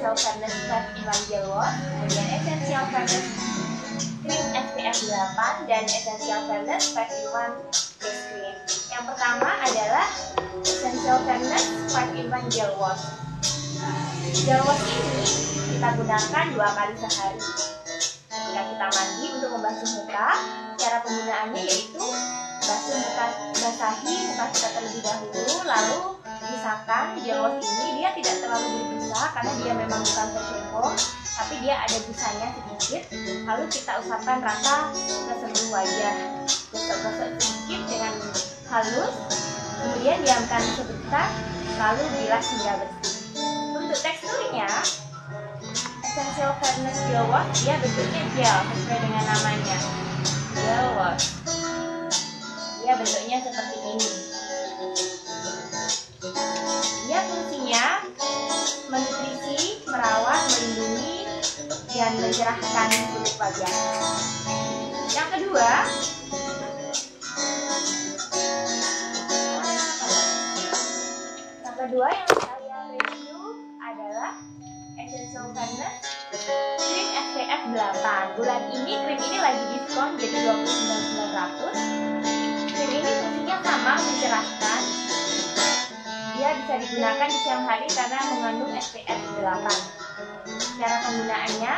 Essential Fairness 5-in-1 Gel Wash, kemudian Essential Fairness Cream SPF 8, dan Essential Fairness 5-in-1 Face Cream. Yang pertama adalah Essential Fairness 5-in-1 Gel Wash. Gel wash ini kita gunakan 2 kali sehari. Ketika kita mandi untuk membasuh muka, cara penggunaannya yaitu basahi muka kita terlebih dahulu, lalu misalkan gel wash ini dia tidak terlalu berbusa karena dia memang bukan facial foam, tapi dia ada busanya sedikit, lalu kita usapkan rata ke seluruh wajah, gosok-gosok sedikit dengan halus, kemudian diamkan sebentar, lalu bilas hingga bersih. Untuk teksturnya, Essential Fairness Gel Wash dia bentuknya gel sesuai dengan namanya, gel wash. Dia bentuknya seperti ini. Dia fungsinya menutrisi, merawat, melindungi, dan mencerahkan kulit wajah. Yang kedua, yang saya review adalah Essential Fairness Cream SPF 8. Bulan ini krim ini lagi diskon jadi 29.900. Krim ini fungsinya sama, mencerahkan. Dia bisa digunakan di siang hari karena mengandung SPF 8. Cara penggunaannya,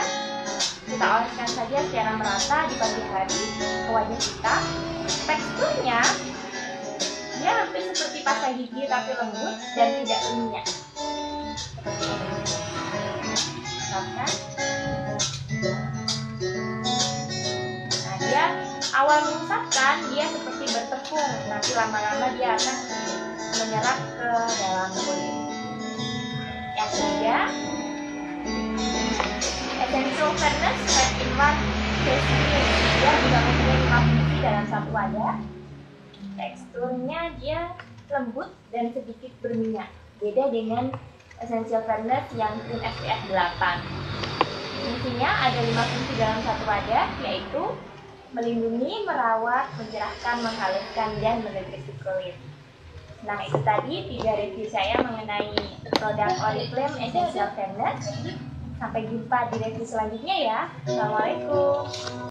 kita oleskan saja secara merata di pagi hari ke wajah kita. Teksturnya dia hampir seperti pasta gigi tapi lembut dan tidak berminyak. Seperti ini. Nah, dia awal mengusapkan dia seperti bertepung, nanti lama-lama dia akan menyerap ke dalam kulit. Yang ketiga, Essential Fairness 5-in-1 Face Cream. Dia juga mempunyai 5 fungsi dalam satu wadah. Teksturnya dia lembut dan sedikit berminyak, beda dengan Essential Fairness yang krim SPF 8. Fungsinya ada 5 fungsi dalam satu wadah, yaitu melindungi, merawat, mencerahkan, menghaluskan, dan menutrisi kulit. Nah, itu tadi 3 review saya mengenai produk Oriflame Essential Fairness. Sampai jumpa di review selanjutnya ya. Assalamualaikum.